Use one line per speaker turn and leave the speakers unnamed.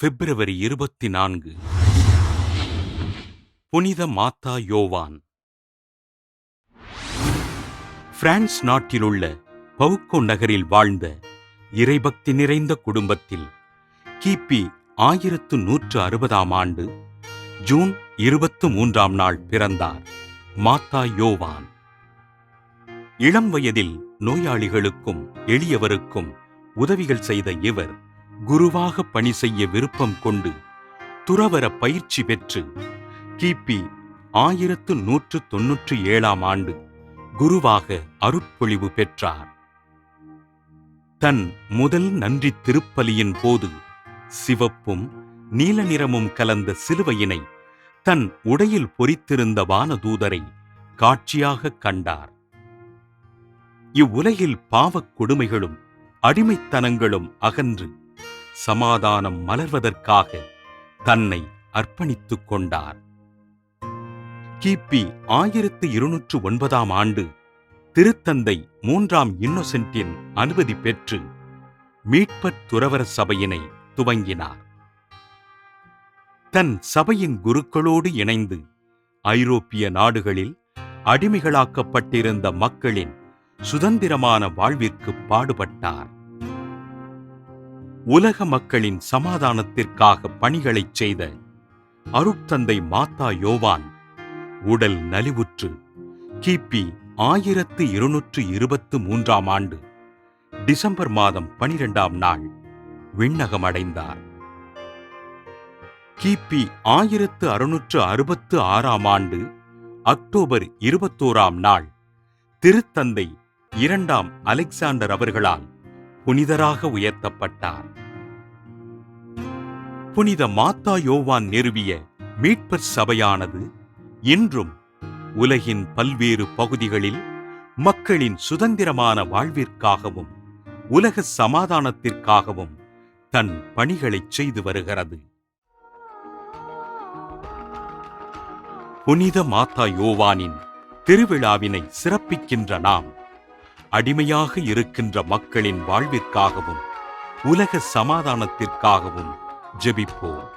பிப்ரவரி 24. புனித மாத்தா யோவான். பிரான்ஸ் நாட்டிலுள்ள பவுக்கோ நகரில் வாழ்ந்த இறைபக்தி நிறைந்த குடும்பத்தில் கிபி 1160 ஆண்டு ஜூன் 23 பிறந்தார் மாத்தா யோவான். இளம் வயதில் நோயாளிகளுக்கும் எளியவருக்கும் உதவிகள் செய்த இவர் குருவாக பணி செய்ய விருப்பம் கொண்டு துறவற பயிற்சி பெற்று கிபி 1197 ஆண்டு குருவாக அருட்பொழிவு பெற்றார். தன் முதல் நன்றி திருப்பலியின் போது சிவப்பும் நீல நிறமும் கலந்த சிலுவையினை தன் உடையில் பொறித்திருந்த வானதூதரை காட்சியாக கண்டார். இவ்வுலகில் பாவக் கொடுமைகளும் அடிமைத்தனங்களும் அகன்று சமாதானம் மலர்வதற்காக தன்னை அர்ப்பணித்துக் கொண்டார். கிபி 1209 ஆண்டு திருத்தந்தை 3ஆம் இன்னோசென்ட்டின் அனுமதி பெற்று மீட்பர் துறவற சபையினை துவங்கினார். தன் சபையின் குருக்களோடு இணைந்து ஐரோப்பிய நாடுகளில் அடிமைகளாக்கப்பட்டிருந்த மக்களின் சுதந்திரமான வாழ்விற்கு பாடுபட்டார். உலக மக்களின் சமாதானத்திற்காக பணிகளைச் செய்த அருட்தந்தை மாத்தா யோவான் உடல் நலிவுற்று கிபி 1223 ஆண்டு டிசம்பர் மாதம் 12ஆம் நாள் விண்ணகமடைந்தார். கிபி 1666 ஆண்டு அக்டோபர் 21 நாள் திருத்தந்தை 2ஆம் அலெக்சாண்டர் அவர்களால் புனிதராக உயர்த்தப்பட்டார். புனித மாத்தா யோவான் நிறுவிய மீட்பர் சபையானது இன்றும் உலகின் பல்வேறு பகுதிகளில் மக்களின் சுதந்திரமான வாழ்விற்காகவும் உலக சமாதானத்திற்காகவும் தன் பணிகளைச் செய்து வருகிறது. புனித மாத்தா யோவானின் திருவிழாவினை சிறப்பிக்கின்ற நாம் அடிமையாக இருக்கின்ற மக்களின் வாழ்விற்காகவும் உலக சமாதானத்திற்காகவும் ஜெபிப்போம்.